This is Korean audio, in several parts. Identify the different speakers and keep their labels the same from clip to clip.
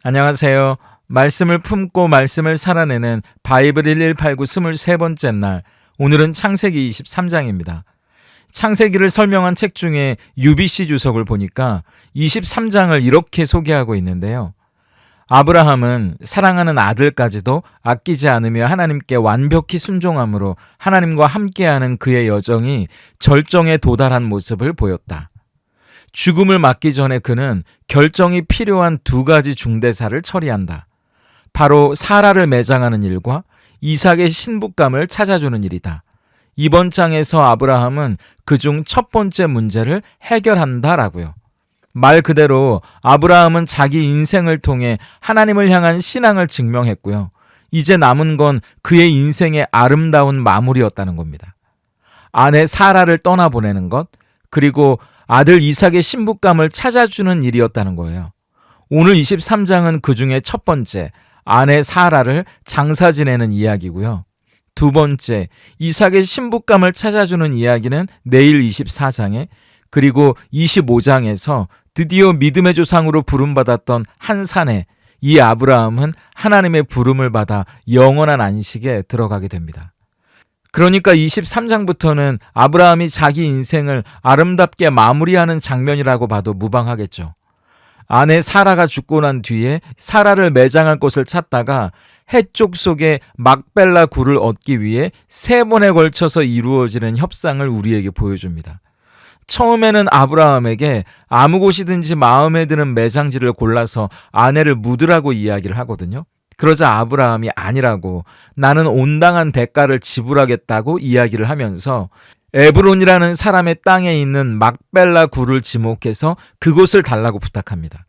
Speaker 1: 안녕하세요. 말씀을 품고 말씀을 살아내는 바이블 1189 23번째 날, 오늘은 창세기 23장입니다. 창세기를 설명한 책 중에 UBC 주석을 보니까 23장을 이렇게 소개하고 있는데요. 아브라함은 사랑하는 아들까지도 아끼지 않으며 하나님께 완벽히 순종함으로 하나님과 함께하는 그의 여정이 절정에 도달한 모습을 보였다. 죽음을 맞기 전에 그는 결정이 필요한 두 가지 중대사를 처리한다. 바로 사라를 매장하는 일과 이삭의 신부감을 찾아주는 일이다. 이번 장에서 아브라함은 그중 첫 번째 문제를 해결한다라고요. 말 그대로 아브라함은 자기 인생을 통해 하나님을 향한 신앙을 증명했고요. 이제 남은 건 그의 인생의 아름다운 마무리였다는 겁니다. 아내 사라를 떠나보내는 것, 그리고 아들 이삭의 신부감을 찾아주는 일이었다는 거예요. 오늘 23장은 그 중에 첫 번째, 아내 사라를 장사 지내는 이야기고요. 두 번째, 이삭의 신부감을 찾아주는 이야기는 내일 24장에, 그리고 25장에서 드디어 믿음의 조상으로 부름받았던 한 사내, 이 아브라함은 하나님의 부름을 받아 영원한 안식에 들어가게 됩니다. 그러니까 23장부터는 아브라함이 자기 인생을 아름답게 마무리하는 장면이라고 봐도 무방하겠죠. 아내 사라가 죽고 난 뒤에 사라를 매장할 곳을 찾다가 해쪽 속에 막벨라 굴을 얻기 위해 3번에 걸쳐서 이루어지는 협상을 우리에게 보여줍니다. 처음에는 아브라함에게 아무 곳이든지 마음에 드는 매장지를 골라서 아내를 묻으라고 이야기를 하거든요. 그러자 아브라함이 아니라고, 나는 온당한 대가를 지불하겠다고 이야기를 하면서 에브론이라는 사람의 땅에 있는 막벨라 굴을 지목해서 그곳을 달라고 부탁합니다.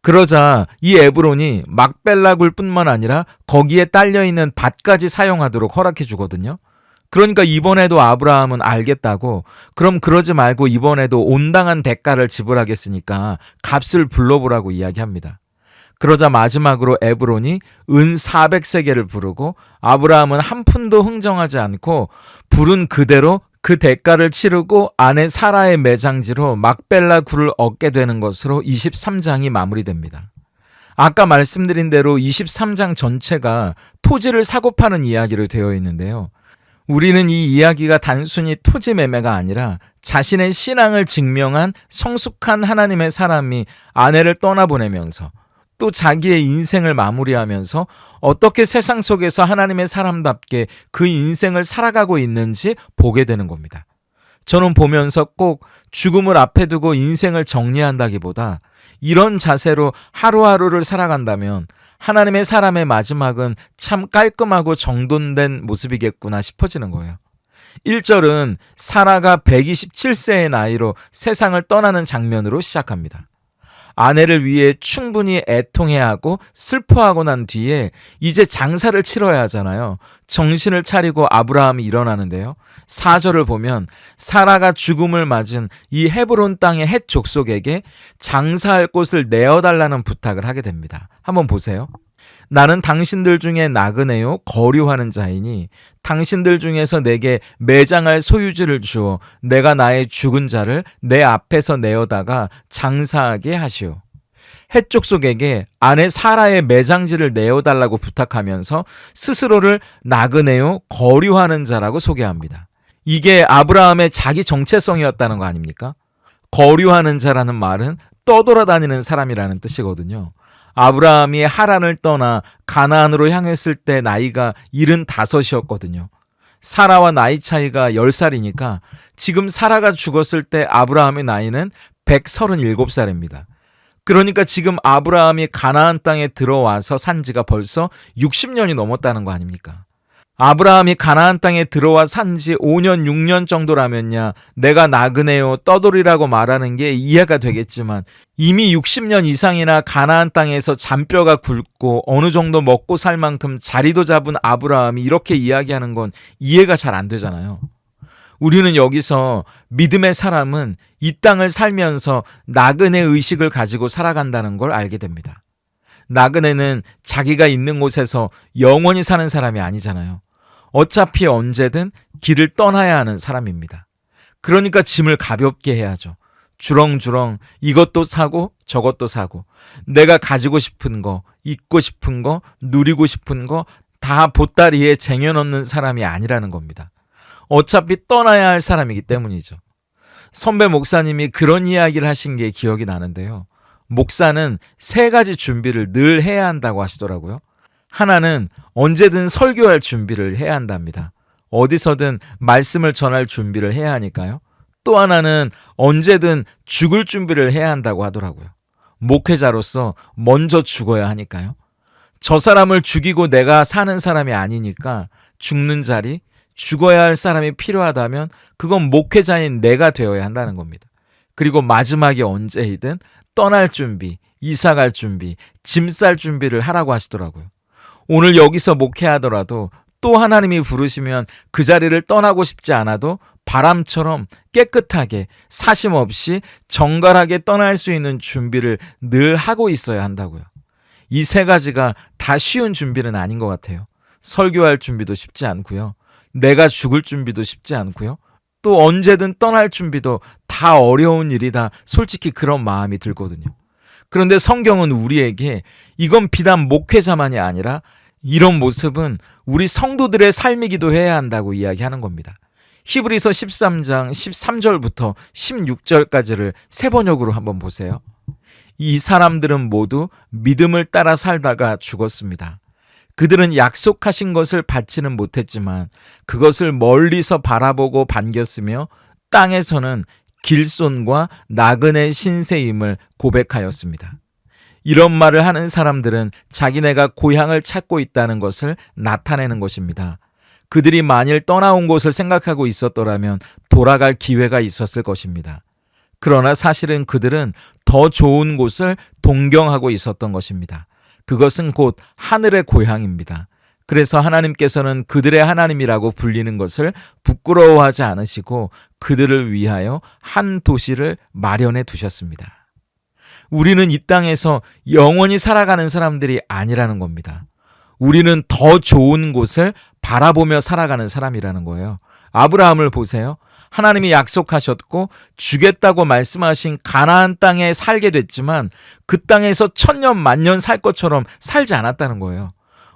Speaker 1: 그러자 이 에브론이 막벨라 굴뿐만 아니라 거기에 딸려있는 밭까지 사용하도록 허락해 주거든요. 그러니까 이번에도 아브라함은 알겠다고, 그럼 그러지 말고 이번에도 온당한 대가를 지불하겠으니까 값을 불러보라고 이야기합니다. 그러자 마지막으로 에브론이 은 400세겔을 부르고 아브라함은 한 푼도 흥정하지 않고 부른 그대로 그 대가를 치르고 아내 사라의 매장지로 막벨라 굴을 얻게 되는 것으로 23장이 마무리됩니다. 아까 말씀드린 대로 23장 전체가 토지를 사고 파는 이야기로 되어 있는데요. 우리는 이 이야기가 단순히 토지 매매가 아니라 자신의 신앙을 증명한 성숙한 하나님의 사람이 아내를 떠나보내면서 또 자기의 인생을 마무리하면서 어떻게 세상 속에서 하나님의 사람답게 그 인생을 살아가고 있는지 보게 되는 겁니다. 저는 보면서 꼭 죽음을 앞에 두고 인생을 정리한다기보다 이런 자세로 하루하루를 살아간다면 하나님의 사람의 마지막은 참 깔끔하고 정돈된 모습이겠구나 싶어지는 거예요. 1절은 사라가 127세의 나이로 세상을 떠나는 장면으로 시작합니다. 아내를 위해 충분히 애통해야 하고 슬퍼하고 난 뒤에 이제 장사를 치러야 하잖아요. 정신을 차리고 아브라함이 일어나는데요. 4절을 보면 사라가 죽음을 맞은 이 헤브론 땅의 헷 족속에게 장사할 곳을 내어달라는 부탁을 하게 됩니다. 한번 보세요. 나는 당신들 중에 나그네요 거류하는 자이니 당신들 중에서 내게 매장할 소유지를 주어 내가 나의 죽은 자를 내 앞에서 내어다가 장사하게 하시오. 헷족속에게 아내 사라의 매장지를 내어달라고 부탁하면서 스스로를 나그네요 거류하는 자라고 소개합니다. 이게 아브라함의 자기 정체성이었다는 거 아닙니까? 거류하는 자라는 말은 떠돌아다니는 사람이라는 뜻이거든요. 아브라함이 하란을 떠나 가나안으로 향했을 때 나이가 75이었거든요. 사라와 나이 차이가 10살이니까 지금 사라가 죽었을 때 아브라함의 나이는 137살입니다. 그러니까 지금 아브라함이 가나안 땅에 들어와서 산 지가 벌써 60년이 넘었다는 거 아닙니까? 아브라함이 가나안 땅에 들어와 산 지 5년, 6년 정도라면야 내가 나그네요 떠돌이라고 말하는 게 이해가 되겠지만 이미 60년 이상이나 가나안 땅에서 잔뼈가 굵고 어느 정도 먹고 살 만큼 자리도 잡은 아브라함이 이렇게 이야기하는 건 이해가 잘 안 되잖아요. 우리는 여기서 믿음의 사람은 이 땅을 살면서 나그네 의식을 가지고 살아간다는 걸 알게 됩니다. 나그네는 자기가 있는 곳에서 영원히 사는 사람이 아니잖아요. 어차피 언제든 길을 떠나야 하는 사람입니다. 그러니까 짐을 가볍게 해야죠. 주렁주렁 이것도 사고 저것도 사고 내가 가지고 싶은 거, 입고 싶은 거, 누리고 싶은 거 다 보따리에 쟁여놓는 사람이 아니라는 겁니다. 어차피 떠나야 할 사람이기 때문이죠. 선배 목사님이 그런 이야기를 하신 게 기억이 나는데요. 목사는 3가지 준비를 늘 해야 한다고 하시더라고요. 하나는 언제든 설교할 준비를 해야 한답니다. 어디서든 말씀을 전할 준비를 해야 하니까요. 또 하나는 언제든 죽을 준비를 해야 한다고 하더라고요. 목회자로서 먼저 죽어야 하니까요. 저 사람을 죽이고 내가 사는 사람이 아니니까 죽는 자리, 죽어야 할 사람이 필요하다면 그건 목회자인 내가 되어야 한다는 겁니다. 그리고 마지막에 언제이든 떠날 준비, 이사갈 준비, 짐 쌀 준비를 하라고 하시더라고요. 오늘 여기서 목회하더라도 또 하나님이 부르시면 그 자리를 떠나고 싶지 않아도 바람처럼 깨끗하게 사심 없이 정갈하게 떠날 수 있는 준비를 늘 하고 있어야 한다고요. 이 3가지가 다 쉬운 준비는 아닌 것 같아요. 설교할 준비도 쉽지 않고요. 내가 죽을 준비도 쉽지 않고요. 또 언제든 떠날 준비도 다 어려운 일이다. 솔직히 그런 마음이 들거든요. 그런데 성경은 우리에게 이건 비단 목회자만이 아니라 이런 모습은 우리 성도들의 삶이기도 해야 한다고 이야기하는 겁니다. 히브리서 13장 13절부터 16절까지를 3번역으로 한번 보세요. 이 사람들은 모두 믿음을 따라 살다가 죽었습니다. 그들은 약속하신 것을 받지는 못했지만 그것을 멀리서 바라보고 반겼으며 땅에서는 길손과 나그네 신세임을 고백하였습니다. 이런 말을 하는 사람들은 자기네가 고향을 찾고 있다는 것을 나타내는 것입니다. 그들이 만일 떠나온 곳을 생각하고 있었더라면 돌아갈 기회가 있었을 것입니다. 그러나 사실은 그들은 더 좋은 곳을 동경하고 있었던 것입니다. 그것은 곧 하늘의 고향입니다. 그래서 하나님께서는 그들의 하나님이라고 불리는 것을 부끄러워하지 않으시고 그들을 위하여 한 도시를 마련해 두셨습니다. 우리는 이 땅에서 영원히 살아가는 사람들이 아니라는 겁니다. 우리는 더 좋은 곳을 바라보며 살아가는 사람이라는 거예요. 아브라함을 보세요. 하나님이 약속하셨고 주겠다고 말씀하신 가나안 땅에 살게 됐지만 그 땅에서 1000년 만년 살 것처럼 살지 않았다는 거예요.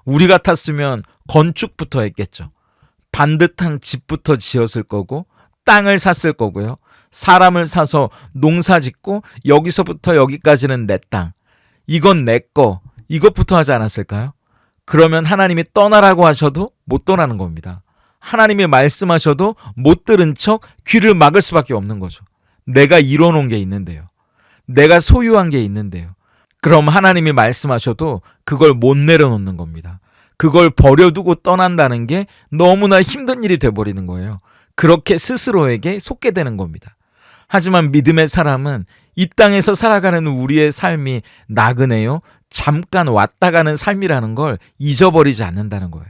Speaker 1: 우리 같았으면 건축부터 했겠죠. 반듯한 집부터 지었을 거고 땅을 샀을 거고요. 사람을 사서 농사 짓고 여기서부터 여기까지는 내 땅. 이건 내 거. 이것부터 하지 않았을까요? 그러면 하나님이 떠나라고 하셔도 못 떠나는 겁니다. 하나님이 말씀하셔도 못 들은 척 귀를 막을 수밖에 없는 거죠. 내가 이뤄놓은 게 있는데요. 내가 소유한 게 있는데요. 그럼 하나님이 말씀하셔도 그걸 못 내려놓는 겁니다. 그걸 버려두고 떠난다는 게 너무나 힘든 일이 돼버리는 거예요. 그렇게 스스로에게 속게 되는 겁니다. 하지만 믿음의 사람은 이 땅에서 살아가는 우리의 삶이 나그네요. 잠깐 왔다 가는 삶이라는 걸 잊어버리지 않는다는 거예요.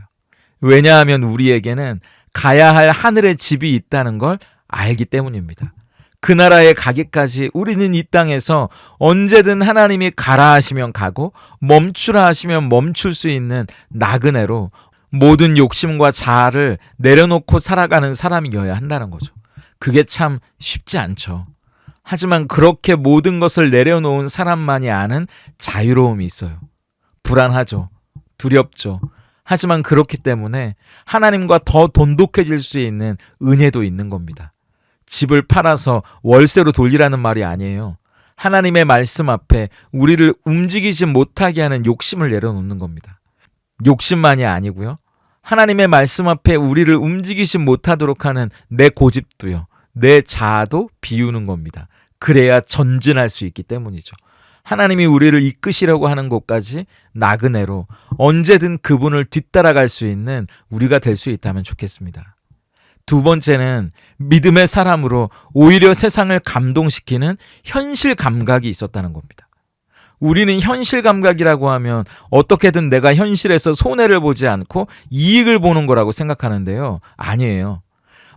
Speaker 1: 왜냐하면 우리에게는 가야 할 하늘의 집이 있다는 걸 알기 때문입니다. 그 나라에 가기까지 우리는 이 땅에서 언제든 하나님이 가라 하시면 가고 멈추라 하시면 멈출 수 있는 나그네로 모든 욕심과 자아를 내려놓고 살아가는 사람이어야 한다는 거죠. 그게 참 쉽지 않죠. 하지만 그렇게 모든 것을 내려놓은 사람만이 아는 자유로움이 있어요. 불안하죠. 두렵죠. 하지만 그렇기 때문에 하나님과 더 돈독해질 수 있는 은혜도 있는 겁니다. 집을 팔아서 월세로 돌리라는 말이 아니에요. 하나님의 말씀 앞에 우리를 움직이지 못하게 하는 욕심을 내려놓는 겁니다. 욕심만이 아니고요. 하나님의 말씀 앞에 우리를 움직이지 못하도록 하는 내 고집도요. 내 자아도 비우는 겁니다. 그래야 전진할 수 있기 때문이죠. 하나님이 우리를 이끄시려고 하는 곳까지 나그네로 언제든 그분을 뒤따라갈 수 있는 우리가 될 수 있다면 좋겠습니다. 2번째는 믿음의 사람으로 오히려 세상을 감동시키는 현실 감각이 있었다는 겁니다. 우리는 현실 감각이라고 하면 어떻게든 내가 현실에서 손해를 보지 않고 이익을 보는 거라고 생각하는데요. 아니에요.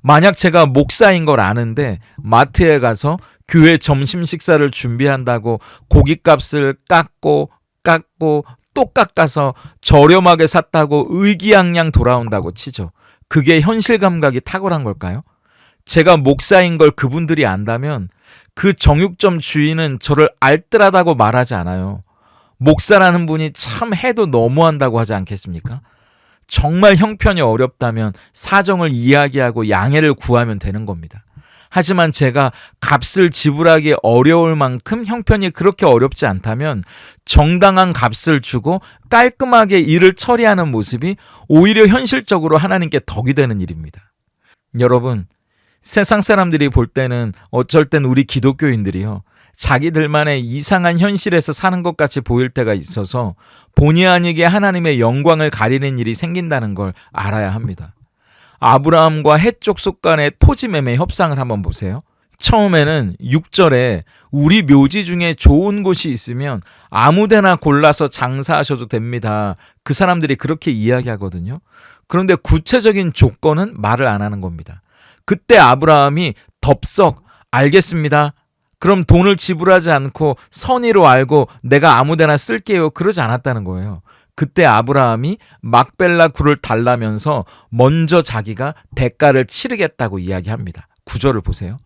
Speaker 1: 만약 제가 목사인 걸 아는데 마트에 가서 교회 점심 식사를 준비한다고 고깃값을 깎고 또 깎아서 저렴하게 샀다고 의기양양 돌아온다고 치죠. 그게 현실 감각이 탁월한 걸까요? 제가 목사인 걸 그분들이 안다면 그 정육점 주인은 저를 알뜰하다고 말하지 않아요. 목사라는 분이 참 해도 너무한다고 하지 않겠습니까? 정말 형편이 어렵다면 사정을 이야기하고 양해를 구하면 되는 겁니다. 하지만 제가 값을 지불하기 어려울 만큼 형편이 그렇게 어렵지 않다면 정당한 값을 주고 깔끔하게 일을 처리하는 모습이 오히려 현실적으로 하나님께 덕이 되는 일입니다. 여러분, 세상 사람들이 볼 때는 어쩔 땐 우리 기독교인들이요, 자기들만의 이상한 현실에서 사는 것 같이 보일 때가 있어서 본의 아니게 하나님의 영광을 가리는 일이 생긴다는 걸 알아야 합니다. 아브라함과 헷 족 간의 토지 매매 협상을 한번 보세요. 처음에는 6절에 우리 묘지 중에 좋은 곳이 있으면 아무데나 골라서 장사하셔도 됩니다. 그 사람들이 그렇게 이야기하거든요. 그런데 구체적인 조건은 말을 안 하는 겁니다. 그때 아브라함이 덥석 알겠습니다. 그럼 돈을 지불하지 않고 선의로 알고 내가 아무데나 쓸게요. 그러지 않았다는 거예요. 그때 아브라함이 막벨라 굴을 달라면서 먼저 자기가 대가를 치르겠다고 이야기합니다. 9절을 보세요.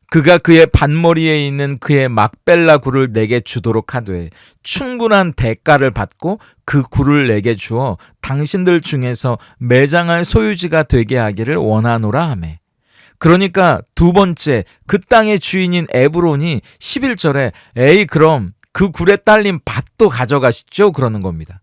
Speaker 1: 그가 그의 반머리에 있는 그의 막벨라 굴을 내게 주도록 하되 충분한 대가를 받고 그 굴을 내게 주어 당신들 중에서 매장할 소유지가 되게 하기를 원하노라 하매. 그러니까 두 번째 그 땅의 주인인 에브론이 11절에 에이 그럼 그 굴에 딸린 밭도 가져가시죠 그러는 겁니다.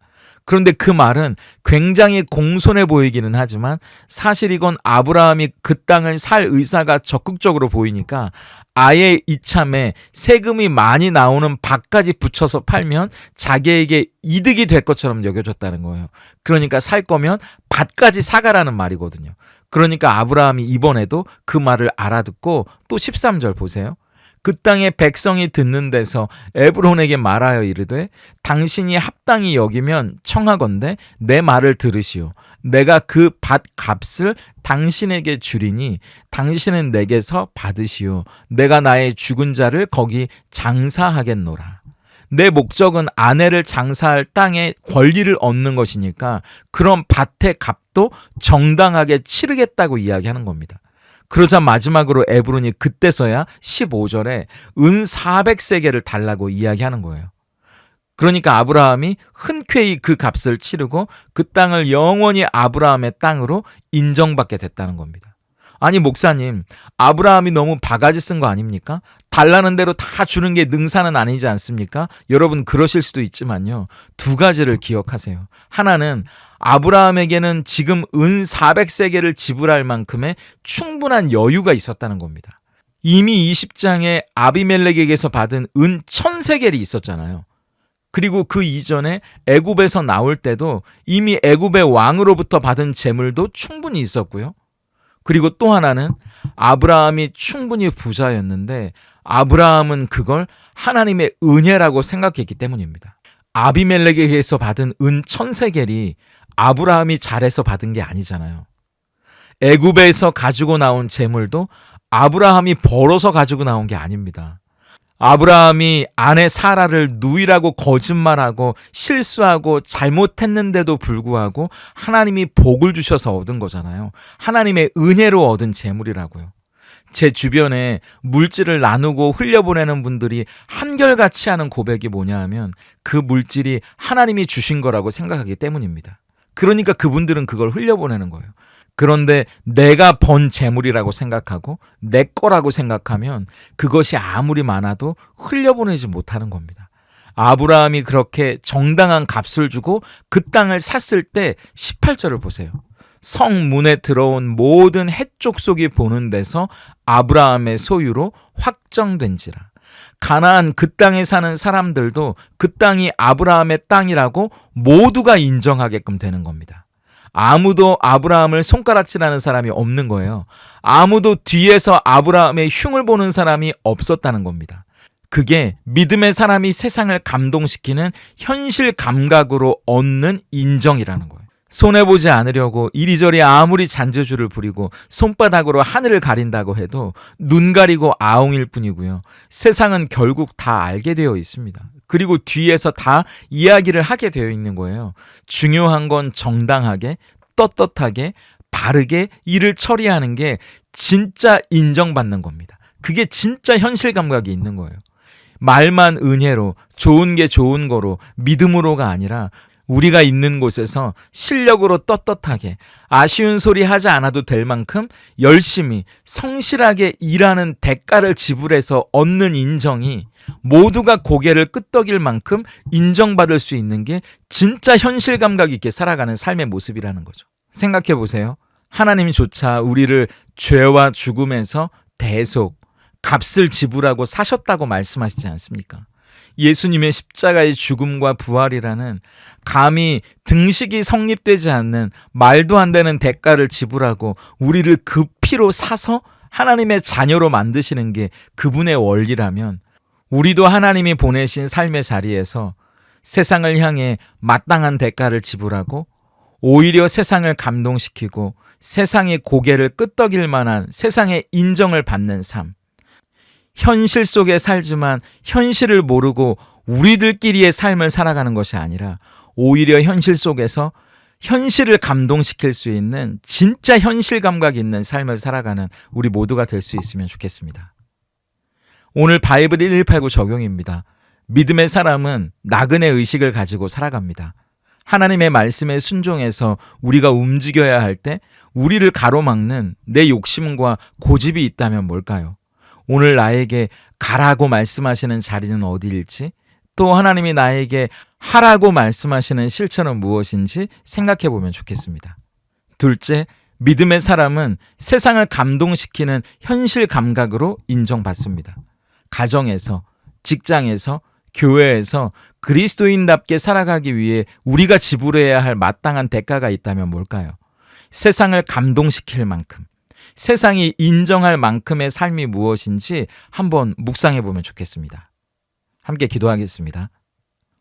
Speaker 1: 그런데 그 말은 굉장히 공손해 보이기는 하지만 사실 이건 아브라함이 그 땅을 살 의사가 적극적으로 보이니까 아예 이참에 세금이 많이 나오는 밭까지 붙여서 팔면 자기에게 이득이 될 것처럼 여겨졌다는 거예요. 그러니까 살 거면 밭까지 사가라는 말이거든요. 그러니까 아브라함이 이번에도 그 말을 알아듣고 또 13절 보세요. 그 땅의 백성이 듣는 데서 에브론에게 말하여 이르되 당신이 합당히 여기면 청하건대 내 말을 들으시오. 내가 그 밭 값을 당신에게 주리니 당신은 내게서 받으시오. 내가 나의 죽은 자를 거기 장사하겠노라. 내 목적은 아내를 장사할 땅의 권리를 얻는 것이니까 그런 밭의 값도 정당하게 치르겠다고 이야기하는 겁니다. 그러자 마지막으로 에브론이 그때서야 15절에 은 400세겔을 달라고 이야기하는 거예요. 그러니까 아브라함이 흔쾌히 그 값을 치르고 그 땅을 영원히 아브라함의 땅으로 인정받게 됐다는 겁니다. 아니 목사님, 아브라함이 너무 바가지 쓴 거 아닙니까? 달라는 대로 다 주는 게 능사는 아니지 않습니까? 여러분 그러실 수도 있지만요. 두 가지를 기억하세요. 하나는 아브라함에게는 지금 은 400세겔을 지불할 만큼의 충분한 여유가 있었다는 겁니다. 이미 20장에 아비멜렉에게서 받은 은 1000세겔이 있었잖아요. 그리고 그 이전에 애굽에서 나올 때도 이미 애굽의 왕으로부터 받은 재물도 충분히 있었고요. 그리고 또 하나는 아브라함이 충분히 부자였는데 아브라함은 그걸 하나님의 은혜라고 생각했기 때문입니다. 아비멜렉에게서 받은 은 1000세겔이 아브라함이 잘해서 받은 게 아니잖아요. 애굽에서 가지고 나온 재물도 아브라함이 벌어서 가지고 나온 게 아닙니다. 아브라함이 아내 사라를 누이라고 거짓말하고 실수하고 잘못했는데도 불구하고 하나님이 복을 주셔서 얻은 거잖아요. 하나님의 은혜로 얻은 재물이라고요. 제 주변에 물질을 나누고 흘려보내는 분들이 한결같이 하는 고백이 뭐냐 하면 그 물질이 하나님이 주신 거라고 생각하기 때문입니다. 그러니까 그분들은 그걸 흘려보내는 거예요. 그런데 내가 번 재물이라고 생각하고 내 거라고 생각하면 그것이 아무리 많아도 흘려보내지 못하는 겁니다. 아브라함이 그렇게 정당한 값을 주고 그 땅을 샀을 때 18절을 보세요. 성문에 들어온 모든 헷족속이 보는 데서 아브라함의 소유로 확정된지라. 가나안 그 땅에 사는 사람들도 그 땅이 아브라함의 땅이라고 모두가 인정하게끔 되는 겁니다. 아무도 아브라함을 손가락질하는 사람이 없는 거예요. 아무도 뒤에서 아브라함의 흉을 보는 사람이 없었다는 겁니다. 그게 믿음의 사람이 세상을 감동시키는 현실 감각으로 얻는 인정이라는 거예요. 손해보지 않으려고 이리저리 아무리 잔재주를 부리고 손바닥으로 하늘을 가린다고 해도 눈 가리고 아웅일 뿐이고요. 세상은 결국 다 알게 되어 있습니다. 그리고 뒤에서 다 이야기를 하게 되어 있는 거예요. 중요한 건 정당하게, 떳떳하게, 바르게 일을 처리하는 게 진짜 인정받는 겁니다. 그게 진짜 현실 감각이 있는 거예요. 말만 은혜로, 좋은 게 좋은 거로, 믿음으로가 아니라 우리가 있는 곳에서 실력으로 떳떳하게 아쉬운 소리 하지 않아도 될 만큼 열심히 성실하게 일하는 대가를 지불해서 얻는 인정이 모두가 고개를 끄덕일 만큼 인정받을 수 있는 게 진짜 현실 감각 있게 살아가는 삶의 모습이라는 거죠. 생각해 보세요. 하나님조차 우리를 죄와 죽음에서 대속, 값을 지불하고 사셨다고 말씀하시지 않습니까? 예수님의 십자가의 죽음과 부활이라는 감히 등식이 성립되지 않는 말도 안 되는 대가를 지불하고 우리를 그 피로 사서 하나님의 자녀로 만드시는 게 그분의 원리라면 우리도 하나님이 보내신 삶의 자리에서 세상을 향해 마땅한 대가를 지불하고 오히려 세상을 감동시키고 세상의 고개를 끄덕일 만한 세상의 인정을 받는 삶. 현실 속에 살지만 현실을 모르고 우리들끼리의 삶을 살아가는 것이 아니라 오히려 현실 속에서 현실을 감동시킬 수 있는 진짜 현실 감각 있는 삶을 살아가는 우리 모두가 될 수 있으면 좋겠습니다. 오늘 바이블 1189 적용입니다. 믿음의 사람은 나그네 의식을 가지고 살아갑니다. 하나님의 말씀에 순종해서 우리가 움직여야 할 때 우리를 가로막는 내 욕심과 고집이 있다면 뭘까요? 오늘 나에게 가라고 말씀하시는 자리는 어디일지, 또 하나님이 나에게 하라고 말씀하시는 실천은 무엇인지 생각해 보면 좋겠습니다. 둘째, 믿음의 사람은 세상을 감동시키는 현실 감각으로 인정받습니다. 가정에서, 직장에서, 교회에서 그리스도인답게 살아가기 위해 우리가 지불해야 할 마땅한 대가가 있다면 뭘까요? 세상을 감동시킬 만큼, 세상이 인정할 만큼의 삶이 무엇인지 한번 묵상해 보면 좋겠습니다. 함께 기도하겠습니다.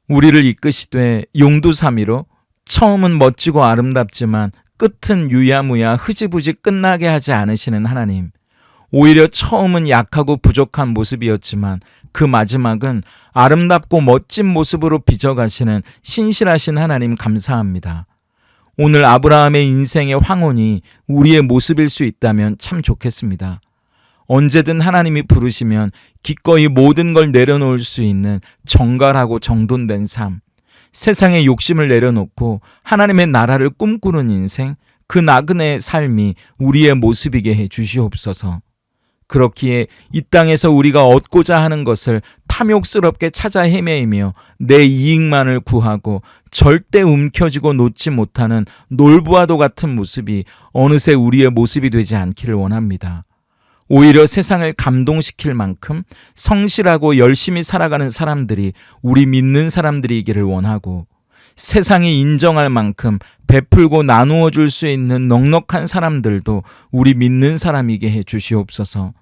Speaker 1: 우리를 이끄시되 용두사미로 처음은 멋지고 아름답지만 끝은 유야무야 흐지부지 끝나게 하지 않으시는 하나님, 오히려 처음은 약하고 부족한 모습이었지만 그 마지막은 아름답고 멋진 모습으로 빚어가시는 신실하신 하나님 감사합니다. 오늘 아브라함의 인생의 황혼이 우리의 모습일 수 있다면 참 좋겠습니다. 언제든 하나님이 부르시면 기꺼이 모든 걸 내려놓을 수 있는 정갈하고 정돈된 삶, 세상의 욕심을 내려놓고 하나님의 나라를 꿈꾸는 인생, 그 나그네의 삶이 우리의 모습이게 해 주시옵소서. 그렇기에 이 땅에서 우리가 얻고자 하는 것을 탐욕스럽게 찾아 헤매이며 내 이익만을 구하고 절대 움켜쥐고 놓지 못하는 놀부와도 같은 모습이 어느새 우리의 모습이 되지 않기를 원합니다. 오히려 세상을 감동시킬 만큼 성실하고 열심히 살아가는 사람들이 우리 믿는 사람들이기를 원하고, 세상이 인정할 만큼 베풀고 나누어 줄 수 있는 넉넉한 사람들도 우리 믿는 사람이게 해 주시옵소서.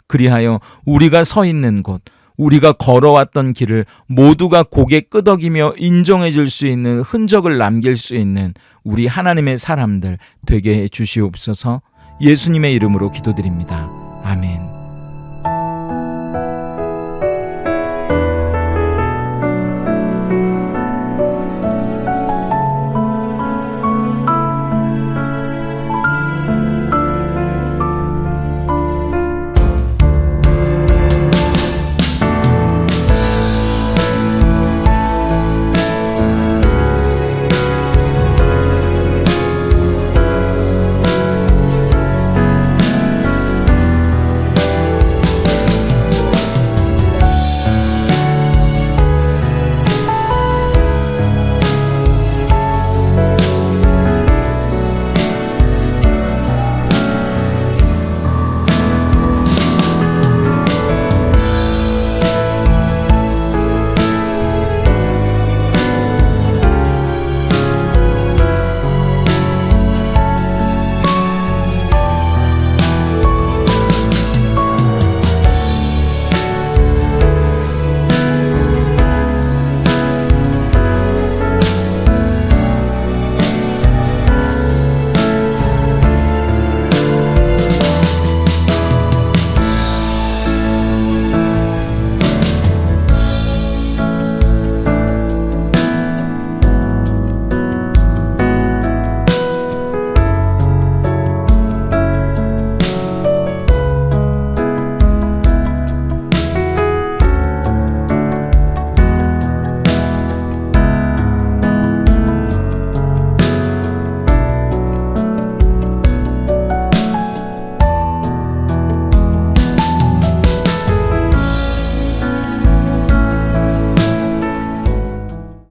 Speaker 1: 그리하여 우리가 서 있는 곳, 우리가 걸어왔던 길을 모두가 고개 끄덕이며 인정해 줄 수 있는 흔적을 남길 수 있는 우리 하나님의 사람들 되게 해 주시옵소서. 예수님의 이름으로 기도드립니다. 아멘.